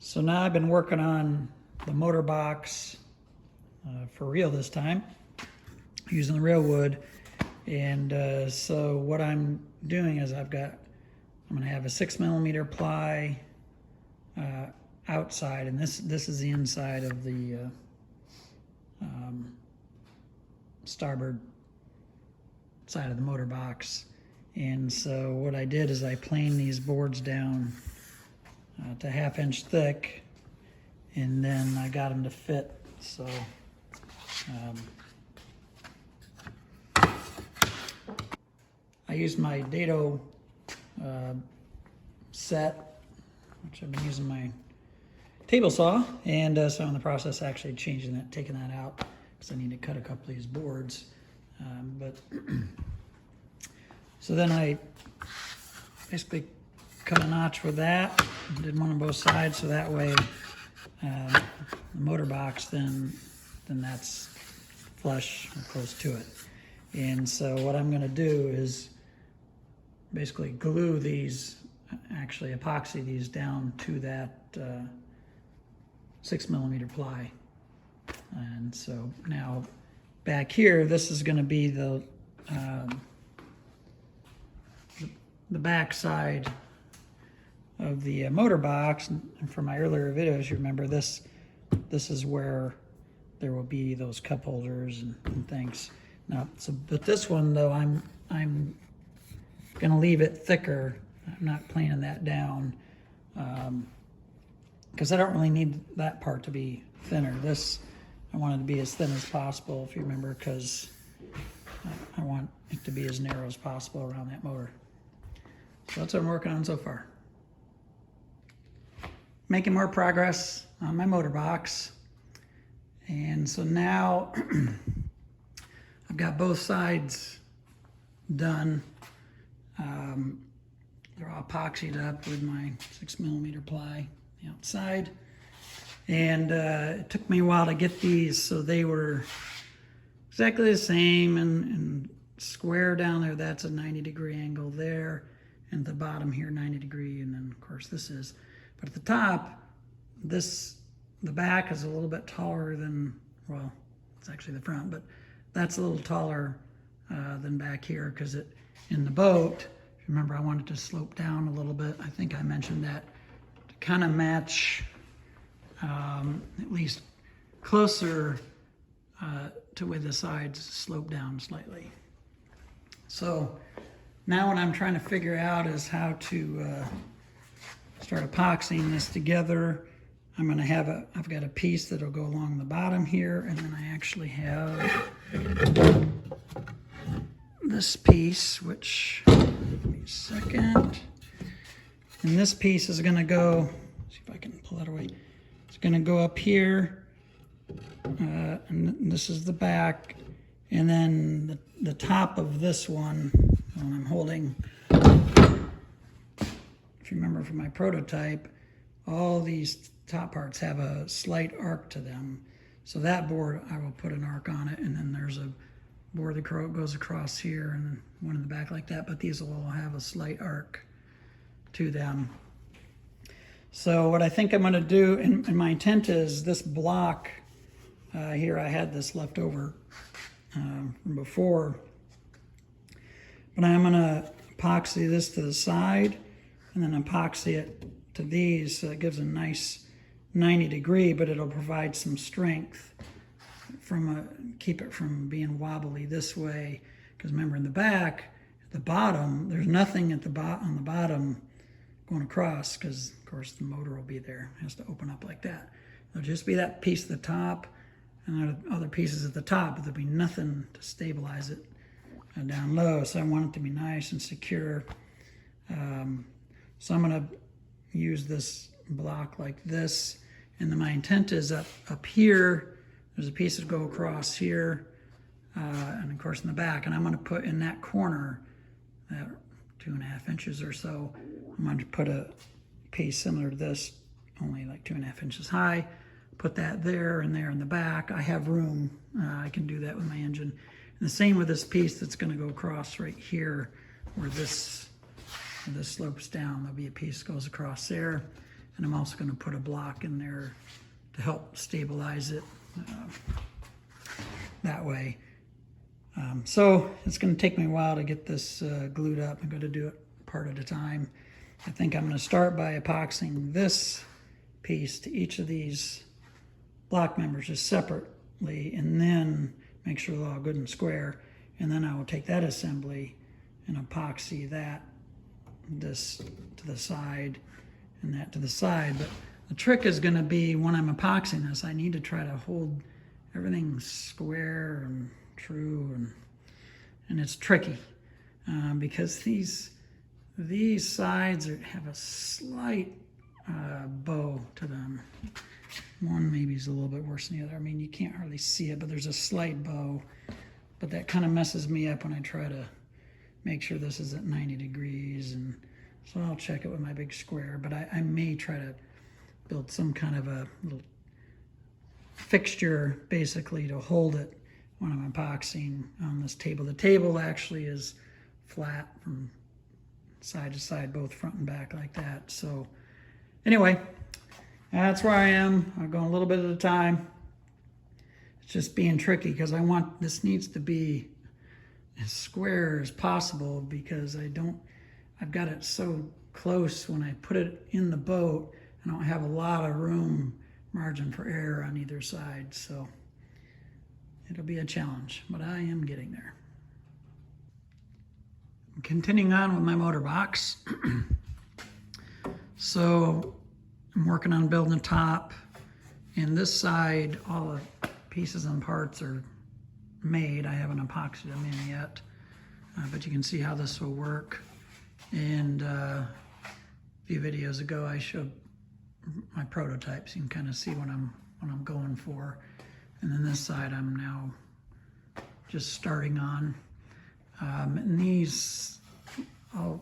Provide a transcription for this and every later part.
So now I've been working on the motor box for real this time, using the real wood. And so what I'm doing is I'm going to have a 6mm ply outside, and this is the inside of the starboard side of the motor box. And so what I did is I planed these boards down to 1/2 inch thick, and then I got them to fit. So I used my dado set, which I've been using my table saw, and so I'm in the process of actually changing that, taking that out, because I need to cut a couple of these boards. So then I basically cut a notch with that, did one on both sides, so that way the motor box then that's flush or close to it. And so what I'm going to do is basically glue these, actually epoxy these down to that 6mm ply. And so now back here, this is going to be the back side of the motor box. And from my earlier videos, you remember this is where there will be those cup holders and things. Now, but this one though, I'm gonna leave it thicker. I'm not planing that down because I don't really need that part to be thinner. This, I want it to be as thin as possible, if you remember, because I want it to be as narrow as possible around that motor. So that's what I'm working on so far. Making more progress on my motor box. And so now I've got both sides done. They're all epoxied up with my 6mm ply the outside. And it took me a while to get these so they were exactly the same, and square down there, that's a 90-degree angle there, and at the bottom here 90-degree, and then of course this is. But at the top, the back is a little bit taller than, well, it's actually the front, but that's a little taller than back here, because in the boat, if you remember, I wanted to slope down a little bit. I think I mentioned that to kind of match at least closer to where the sides slope down slightly. So now what I'm trying to figure out is how to start epoxying this together. I'm going to have I've got a piece that'll go along the bottom here, and then I actually have this piece, which, give me a second. And this piece is going to go, see if I can pull that away. It's going to go up here, and this is the back, and then the top of this one I'm holding. If you remember from my prototype, all these top parts have a slight arc to them. So that board, I will put an arc on it, and then there's a board that goes across here, and then one in the back like that, but these will all have a slight arc to them. So what I think I'm going to do, and my intent is this block here, I had this left over from before, but I'm going to epoxy this to the side and then epoxy it to these, so it gives a nice 90-degree, but it'll provide some strength keep it from being wobbly this way. Because remember, in the back, at the bottom, there's nothing on the bottom going across, because of course the motor will be there. It has to open up like that. There'll just be that piece at the top and other pieces at the top, but there'll be nothing to stabilize it down low. So I want it to be nice and secure. So I'm going to use this block like this, and then my intent is up here, there's a piece that go across here, and of course in the back, and I'm going to put in that corner, that 2.5 inches or so, I'm going to put a piece similar to this, only like 2.5 inches high, put that there and there in the back. I have room, I can do that with my engine. And the same with this piece that's going to go across right here, where this slopes down. There'll be a piece that goes across there. And I'm also going to put a block in there to help stabilize it that way. So it's going to take me a while to get this glued up. I'm going to do it part at a time. I think I'm going to start by epoxying this piece to each of these block members just separately, and then make sure they're all good and square. And then I will take that assembly and epoxy this to the side and that to the side. But the trick is going to be when I'm epoxying this, I need to try to hold everything square and true, and it's tricky because these sides have a slight bow to them. One maybe is a little bit worse than the other. I mean, you can't hardly see it, but there's a slight bow. But that kind of messes me up when I try to make sure this is at 90 degrees. And so I'll check it with my big square, but I may try to build some kind of a little fixture basically to hold it when I'm epoxying on this table. The table actually is flat from side to side, both front and back like that. So anyway, that's where I am. I'm going a little bit at a time. It's just being tricky because this needs to be as square as possible because I've got it so close when I put it in the boat. I don't have a lot of margin for error on either side. So it'll be a challenge, but I am getting there. Continuing on with my motor box. So I'm working on building the top, and this side, all the pieces and parts are made. I haven't epoxied them in yet, but you can see how this will work. And a few videos ago, I showed my prototypes. You can kind of see what I'm going for. And then this side, I'm now just starting on. And these, I'll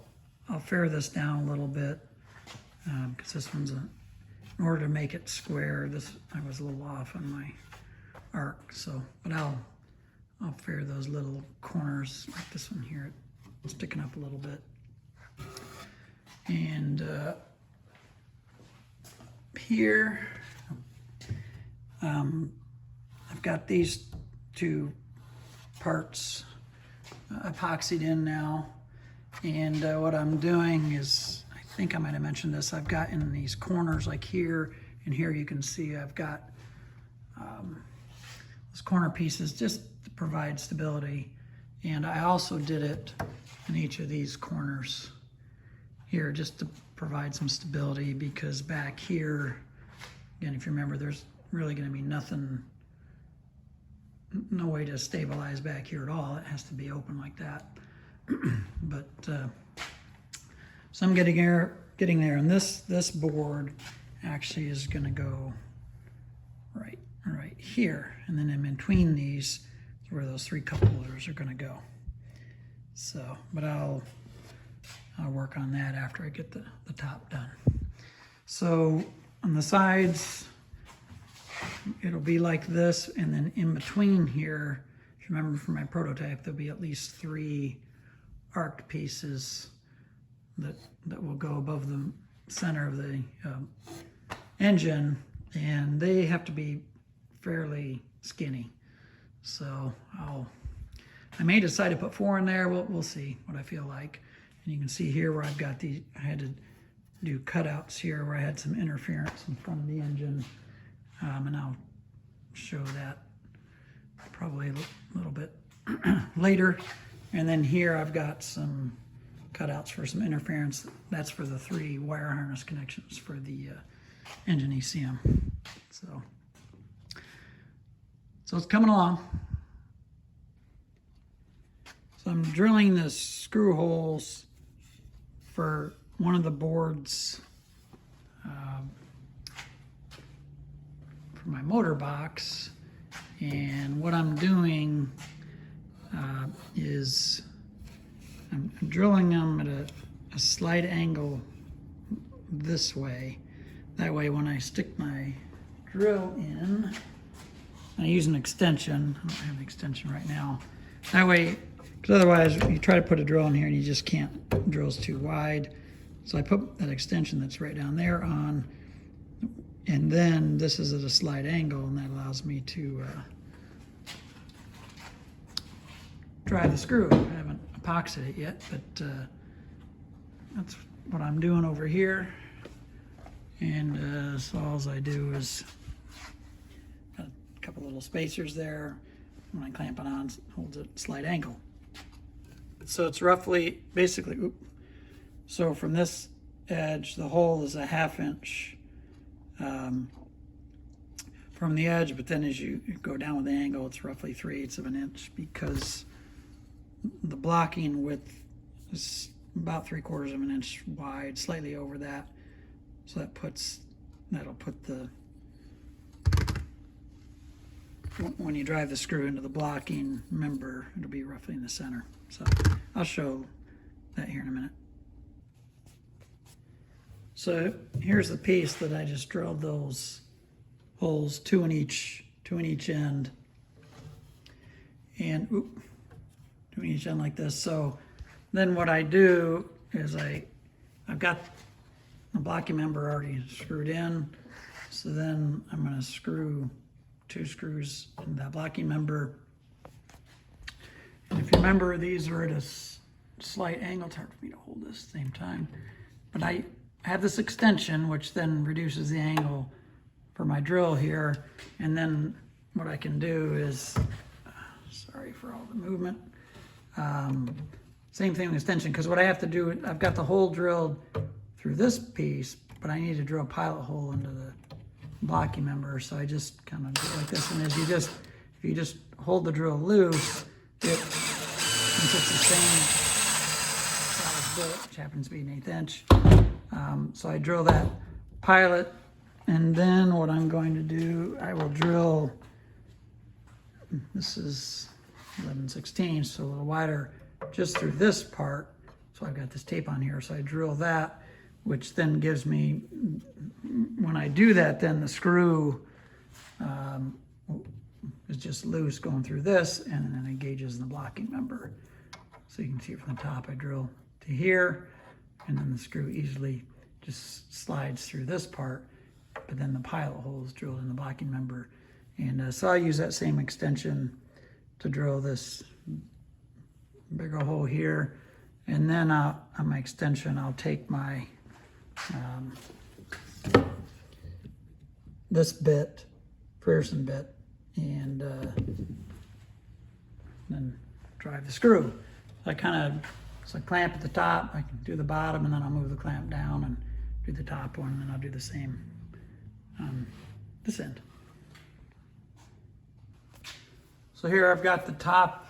fair this down a little bit because this one's in order to make it square. I was a little off on my arc, so but I'll fair those little corners like this one here, it's sticking up a little bit. And here, I've got these two parts epoxied in now, and what I'm doing is, I think I might have mentioned this, I've got in these corners like here and here, you can see I've got those corner pieces just to provide stability, and I also did it in each of these corners here just to provide some stability, because back here, again, if you remember, there's really going to be no way to stabilize back here at all. It has to be open like that. But so I'm getting there, and this board actually is going to go right here, and then in between these is where those 3 cup holders are going to go. So, but I'll work on that after I get the top done. So on the sides, it'll be like this, and then in between here, if you remember from my prototype, there'll be at least 3 arced pieces that will go above the center of the engine, and they have to be fairly skinny. So I may decide to put 4 in there. We'll see what I feel like. And you can see here where I've got these, I had to do cutouts here where I had some interference in front of the engine. And I'll show that probably a little bit later. And then here I've got some cutouts for some interference. That's for the 3 wire harness connections for the engine ECM. So it's coming along. So I'm drilling the screw holes for one of the boards for my motor box, and what I'm doing is I'm drilling them at a slight angle this way. That way when I stick my drill in, I use an extension. I don't have an extension right now. That way, because otherwise you try to put a drill in here and you just can't, the drill's too wide. So I put that extension that's right down there on, And then this is at a slight angle, and that allows me to drive the screw. I haven't epoxied it yet, but that's what I'm doing over here. And so all I do is got a couple little spacers there. When I clamp it on, it holds a slight angle. So it's roughly, basically, so from this edge, the hole is a 1/2 inch from the edge, but then as you go down with the angle, it's roughly 3/8 of an inch, because the blocking width is about 3/4 of an inch wide, slightly over that. So that'll put the, when you drive the screw into the blocking member, it'll be roughly in the center. So I'll show that here in a minute. So here's the piece that I just drilled those holes, two in each end, and two in each end like this. So then what I do is I've got the blocking member already screwed in. So then I'm going to screw 2 screws in that blocking member. And if you remember, these are at a slight angle. It's hard for me to hold this at the same time. But I have this extension, which then reduces the angle for my drill here. And then what I can do is, sorry for all the movement. Same thing with extension, because what I have to do, I've got the hole drilled through this piece, but I need to drill a pilot hole into the blocking member. So I just kind of do it like this. And if you just hold the drill loose, since it's the same size bit, which happens to be an 1/8 inch, so I drill that pilot, and then what I'm going to do, I will drill, this is 11/16, so a little wider, just through this part. So I've got this tape on here, so I drill that, which then gives me, when I do that, then the screw is just loose going through this, and then it engages the blocking member. So you can see from the top, I drill to here, and then the screw easily just slides through this part, but then the pilot hole is drilled in the blocking member. And so I'll use that same extension to drill this bigger hole here. And then on my extension, I'll take my this bit, Pearson bit, and then drive the screw. So I clamp at the top, I can do the bottom, and then I'll move the clamp down and do the top one, and then I'll do the same on this end. So here I've got the top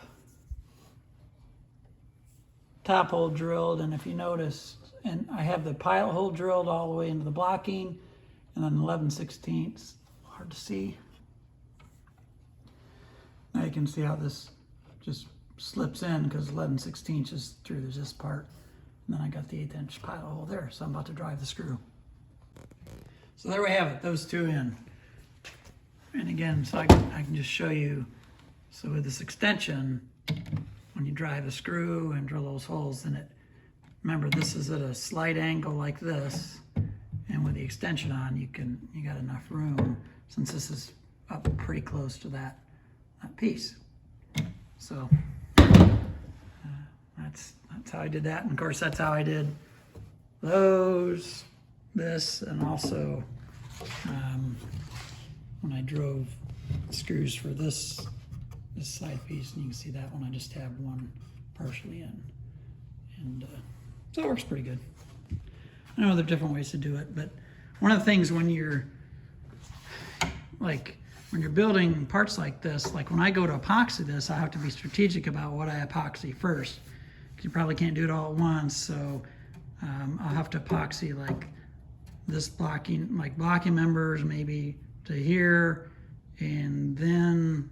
hole drilled, and if you notice, and I have the pilot hole drilled all the way into the blocking, and then 11/16, hard to see. Now you can see how this just slips in, because 11/16 is through this part. And then I got the 1/8 inch pilot hole there, so I'm about to drive the screw. So there we have it, those two in. And again, so I can just show you, so with this extension, when you drive the screw and drill those holes, then remember, this is at a slight angle like this, and with the extension on, you got enough room, since this is up pretty close to that piece. So that's how I did that. And of course, that's how I did this, and also when I drove screws for this side piece, and you can see that one, I just have one partially in. And so it works pretty good. I know there are different ways to do it, but one of the things when you're building parts like this, like when I go to epoxy this, I have to be strategic about what I epoxy first, because you probably can't do it all at once. So I'll have to epoxy like this blocking members maybe to here, and then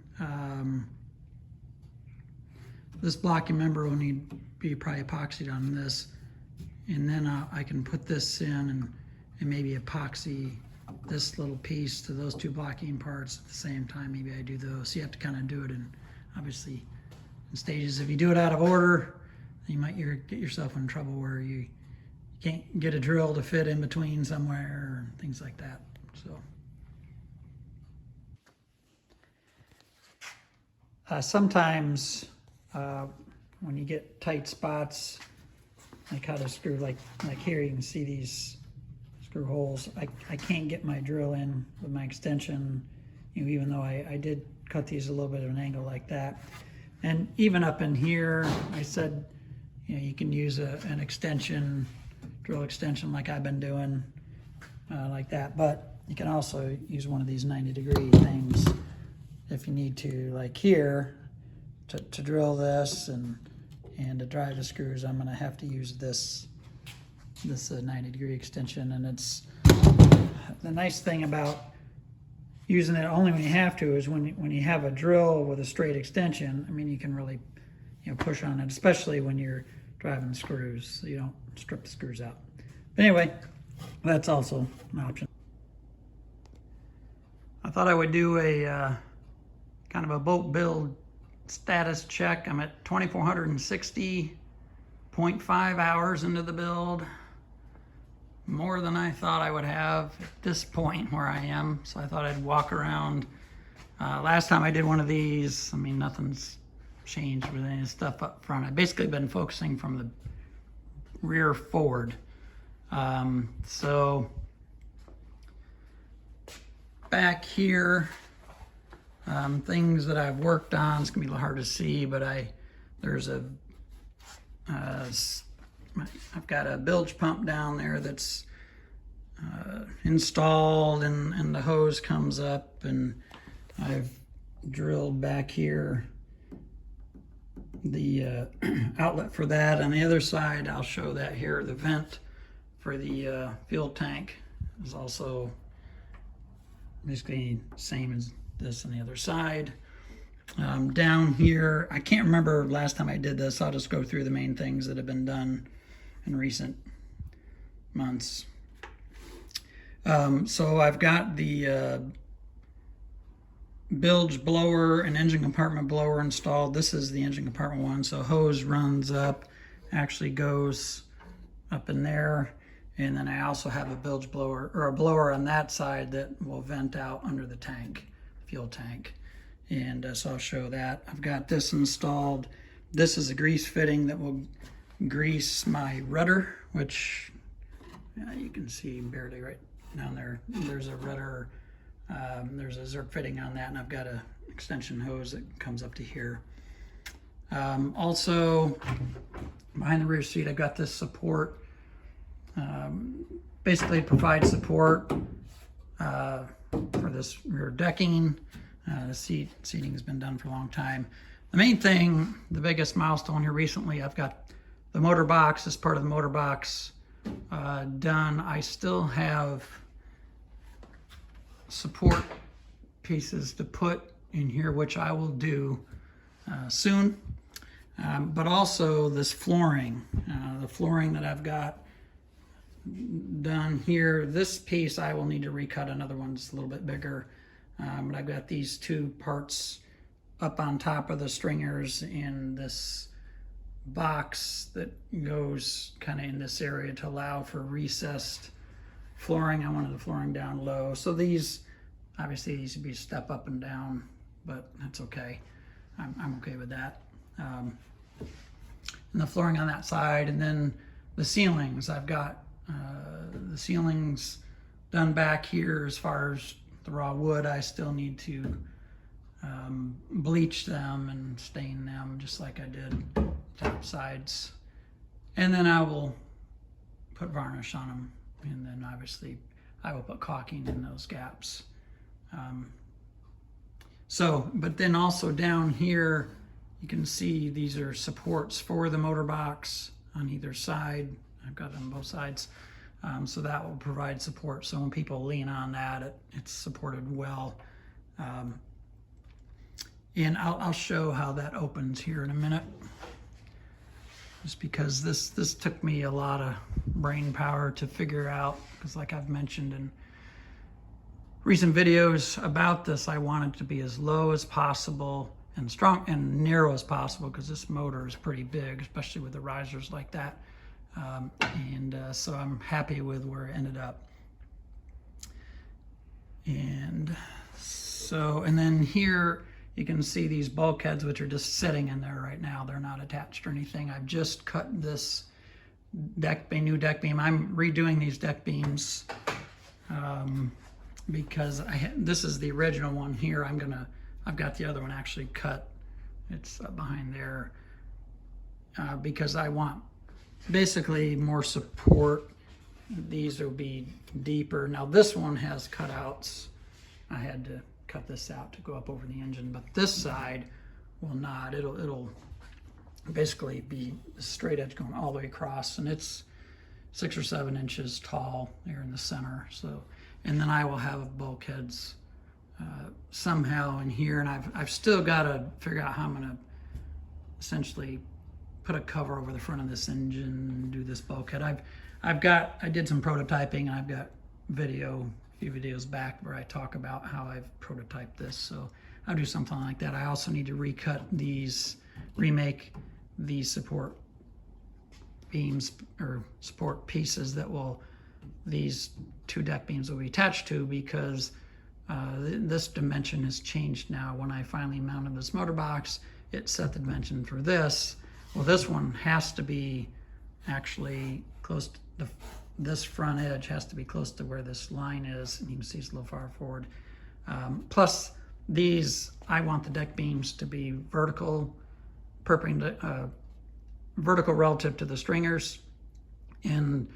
this blocking member will need to be probably epoxied on this, and then I can put this in and maybe epoxy this little piece to those two blocking parts at the same time. Maybe I do those. So you have to kind of do it obviously in stages. If you do it out of order, you might get yourself in trouble where you can't get a drill to fit in between somewhere and things like that. So Sometimes when you get tight spots, like how to screw, like here you can see these screw holes. I can't get my drill in with my extension, you know, even though I did cut these a little bit of an angle like that. And even up in here, I said, you know, you can use an extension, drill extension like I've been doing, like that. But you can also use one of these 90-degree things if you need to, like here, to drill this and to drive the screws. I'm gonna have to use this 90-degree extension. And it's the nice thing about using it only when you have to is when you have a drill with a straight extension. I mean, you can really, you know, push on it, especially when you're driving the screws, so you don't strip the screws out. But anyway, that's also an option. I thought I would do a kind of a boat build status check. I'm at 2,460.5 hours into the build. More than I thought I would have at this point where I am. So I thought I'd walk around. Last time I did one of these, I mean, nothing's changed with any stuff up front. I've basically been focusing from the rear forward. So back here, things that I've worked on, it's gonna be a little hard to see, but I've got a bilge pump down there that's installed, and the hose comes up, and I've drilled back here the outlet for that. On the other side, I'll show that here, the vent for the fuel tank is also basically same as this on the other side. Down here, I can't remember last time I did this. I'll just go through the main things that have been done in recent months. So I've got the bilge blower and engine compartment blower installed. This is the engine compartment one. So hose runs up, actually goes up in there. And then I also have a bilge blower, or a blower on that side that will vent out under the tank, fuel tank. And so I'll show that. I've got this installed. This is a grease fitting that will grease my rudder, which you can see barely right down there. There's a rudder, there's a Zerk fitting on that, and I've got an extension hose that comes up to here. Also, behind the rear seat, I've got this support. Basically provides support for this rear decking. The seating has been done for a long time. The main thing, the biggest milestone here recently, I've got the motor box, this part of the motor box done. I still have support pieces to put in here, which I will do soon. But also this flooring, the flooring that I've got done here. This piece I will need to recut another one that's a little bit bigger. But I've got these two parts up on top of the stringers in this box that goes kind of in this area to allow for recessed flooring. I wanted the flooring down low. So these, obviously these would be step up and down, but that's okay. I'm okay with that. And the flooring on that side, and then the ceilings. I've got the ceilings done back here. As far as the raw wood, I still need to bleach them and stain them just like I did top sides. And then I will put varnish on them. And then obviously I will put caulking in those gaps. But then also down here, you can see these are supports for the motor box on either side. I've got it on both sides. So that will provide support. So when people lean on that, it's supported well. And I'll show how that opens here in a minute. Just because this took me a lot of brain power to figure out, because like I've mentioned in recent videos about this, I want it to be as low as possible and strong and narrow as possible, because this motor is pretty big, especially with the risers like that. So I'm happy with where it ended up. And then here you can see these bulkheads, which are just sitting in there right now. They're not attached or anything. I've just cut this new deck beam. I'm redoing these deck beams because this is the original one here. I've got the other one actually cut. It's behind there because I want basically more support. These will be deeper. Now this one has cutouts. I had to cut this out to go up over the engine, but this side will not. It'll basically be a straight edge going all the way across, and it's 6 or 7 inches tall there in the center. So, and then I will have bulkheads somehow in here, and I've still got to figure out how I'm going to essentially put a cover over the front of this engine and do this bulkhead. I did some prototyping, and I've got a few videos back where I talk about how I've prototyped this, so I'll do something like that. I also need to remake these support beams or support pieces that these 2 deck beams will be attached to, because this dimension has changed now. When I finally mounted this motor box, it set the dimension for this. Well, this one has to be actually close to this front edge has to be close to where this line is, and you can see it's a little far forward. Plus, I want the deck beams to be vertical relative to the stringers, and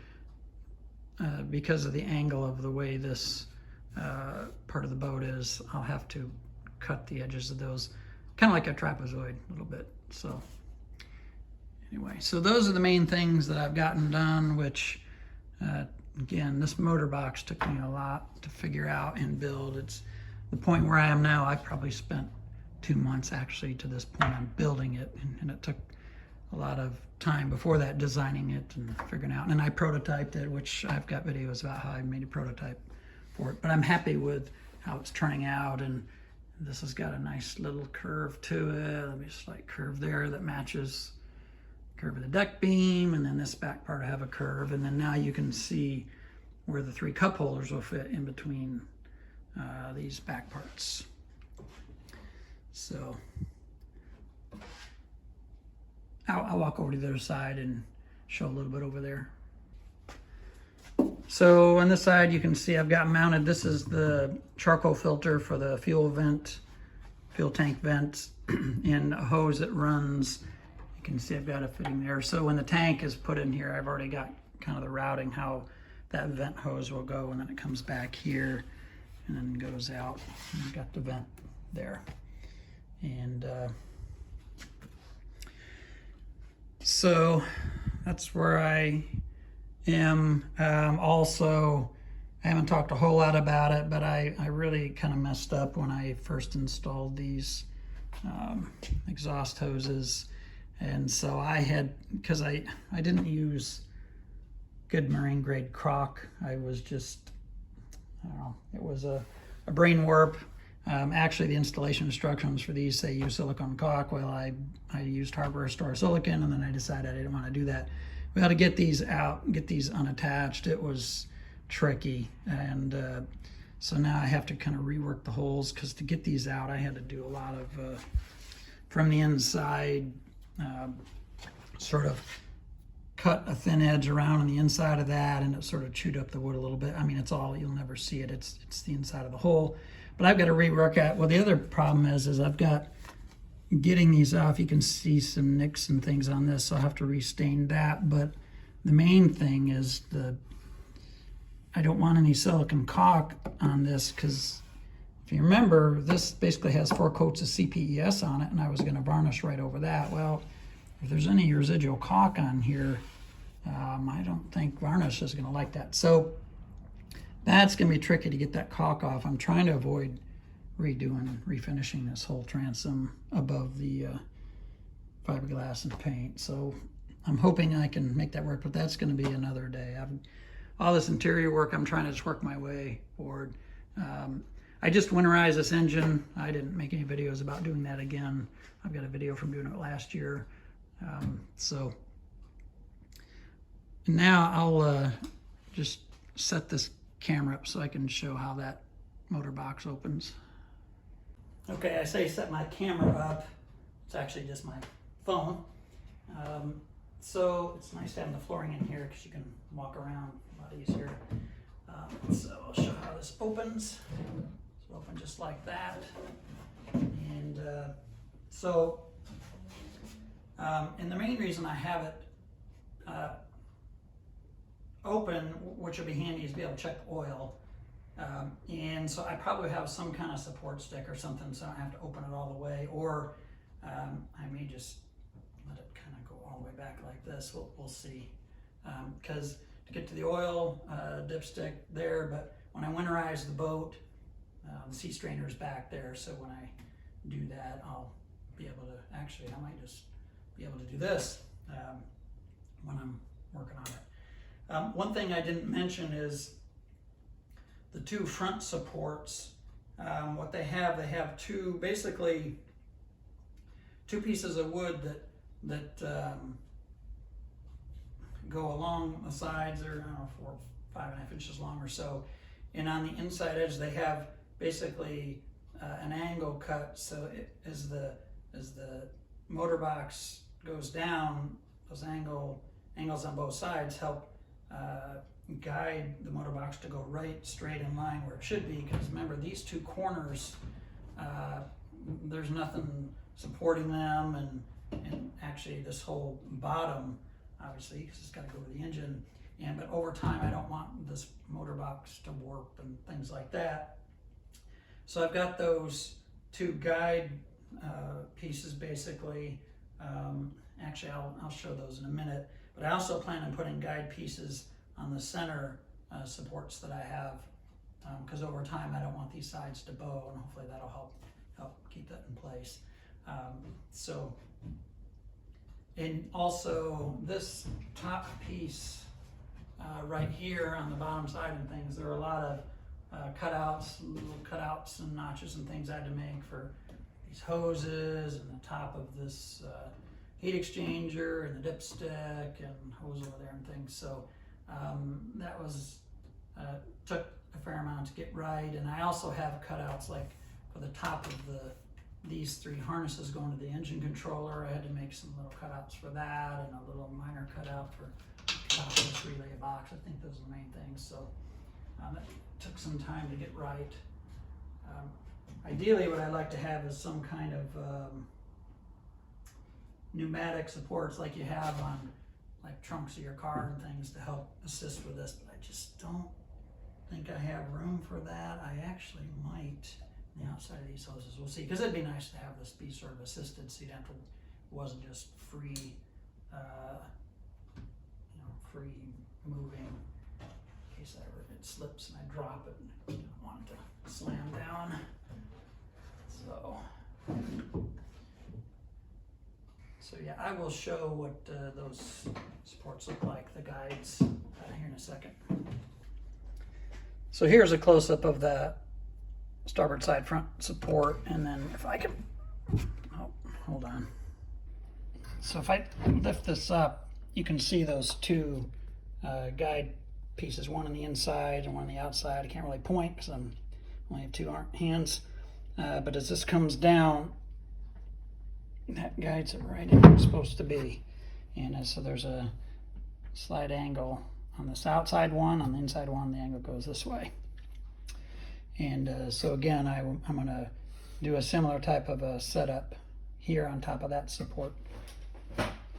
because of the angle of the way this part of the boat is, I'll have to cut the edges of those, kind of like a trapezoid a little bit. So anyway, so those are the main things that I've gotten done, which again, this motor box took me a lot to figure out and build. It's the point where I am now. I've probably spent 2 months actually to this point on building it, and it took a lot of time before that designing it and figuring out. And I prototyped it, which I've got videos about how I made a prototype for it. But I'm happy with how it's turning out, and this has got a nice little curve to it. Let me slight curve there that matches curve of the deck beam, and then this back part I have a curve, and then now you can see where the 3 cup holders will fit in between these back parts. So I'll walk over to the other side and show a little bit over there. So on this side you can see I've got mounted, this is the charcoal filter for the fuel tank vent, and a hose that runs. You can see I've got a fitting there. So when the tank is put in here, I've already got kind of the routing how that vent hose will go, and then it comes back here and then goes out. And I've got the vent there. And so that's where I am. Also, I haven't talked a whole lot about it, but I really kind of messed up when I first installed these exhaust hoses. And so because I didn't use good marine grade caulk. I was just, I don't know, it was a brain warp. Actually, the installation instructions for these say use silicone caulk. Well, I used hardware store silicone, and then I decided I didn't want to do that. We had to get these out, get these unattached. It was tricky, and so now I have to kind of rework the holes, because to get these out, I had to do a lot of from the inside, sort of cut a thin edge around on the inside of that, and it sort of chewed up the wood a little bit. I mean, it's all, you'll never see it. It's the inside of the hole. But I've got to rework it. Well, the other problem is I've got getting these off. You can see some nicks and things on this, so I'll have to restain that. But the main thing is I don't want any silicone caulk on this, because if you remember, this basically has 4 coats of CPES on it, and I was going to varnish right over that. Well, if there's any residual caulk on here, I don't think varnish is going to like that. So that's going to be tricky to get that caulk off. I'm trying to avoid refinishing this whole transom above the fiberglass and paint. So I'm hoping I can make that work, but that's going to be another day. All this interior work, I'm trying to just work my way forward. I just winterized this engine. I didn't make any videos about doing that again. I've got a video from doing it last year. So now I'll just set this camera up so I can show how that motor box opens. Okay, I say set my camera up. It's actually just my phone. So it's nice having the flooring in here because you can walk around a lot easier. So I'll show how this opens. It'll open just like that. And and the main reason I have it open, which will be handy, is to be able to check oil. And so I probably have some kind of support stick or something, so I don't have to open it all the way, or I may just let it kind of go all the way back like this. We'll see. Because to get to the oil dipstick there, but when I winterize the boat, the sea strainer is back there, so when I do that, I'll be able to, actually I might just be able to do this when I'm working on it. One thing I didn't mention is the two front supports. What they have two, basically two pieces of wood that go along the sides. They're, I don't know, 4, 5.5 inches long or so. And on the inside edge, they have basically an angle cut. So as the motor box goes down, those angles on both sides help guide the motor box to go right straight in line where it should be, because remember, these two corners, there's nothing supporting them, and actually this whole bottom, obviously, because it's got to go with the engine, but over time I don't want this motor box to warp and things like that. So I've got those two guide pieces basically. Actually, I'll show those in a minute, but I also plan on putting guide pieces on the center supports that I have, because over time I don't want these sides to bow, and hopefully that'll help keep that in place. And also this top piece right here on the bottom side and things, there are a lot of little cutouts and notches and things I had to make for these hoses and the top of this heat exchanger and the dipstick and hose over there and things. So that was took a fair amount to get right. And I also have cutouts like for the top of these three harnesses going to the engine controller. I had to make some little cutouts for that, and a little minor cutout for the top of this relay box. I think those are the main things. So it took some time to get right. Ideally, what I'd like to have is some kind of pneumatic supports like you have on like trunks of your car and things to help assist with this, but I just don't think I have room for that. I actually might on the outside of these hoses. We'll see, because it'd be nice to have this be sort of assisted, so you don't have to, it wasn't just free, free moving in case it slips and I drop it and I don't want it to slam down. So yeah, I will show what those supports look like, the guides, here in a second. So here's a close-up of the starboard side front support, and then if I can, hold on. So if I lift this up, you can see those two guide pieces, one on the inside and one on the outside. I can't really point because I only have two hands, but as this comes down, that guides it right in where it's supposed to be. And so there's a slight angle on this outside one, on the inside one the angle goes this way. And so again, I'm going to do a similar type of a setup here on top of that support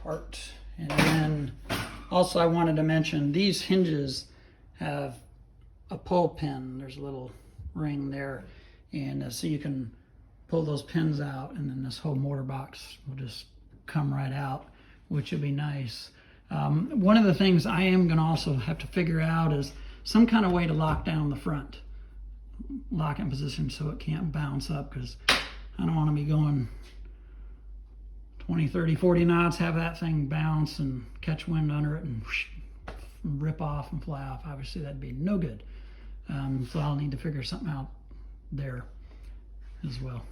part. And then also I wanted to mention these hinges have a pull pin. There's a little ring there, and so you can pull those pins out, and then this whole motor box will just come right out, which would be nice. One of the things I am going to also have to figure out is some kind of way to lock down the front, lock it in position so it can't bounce up, because I don't want to be going 20, 30, 40 knots, have that thing bounce and catch wind under it and whoosh, rip off and fly off. Obviously that'd be no good. So I'll need to figure something out there as well.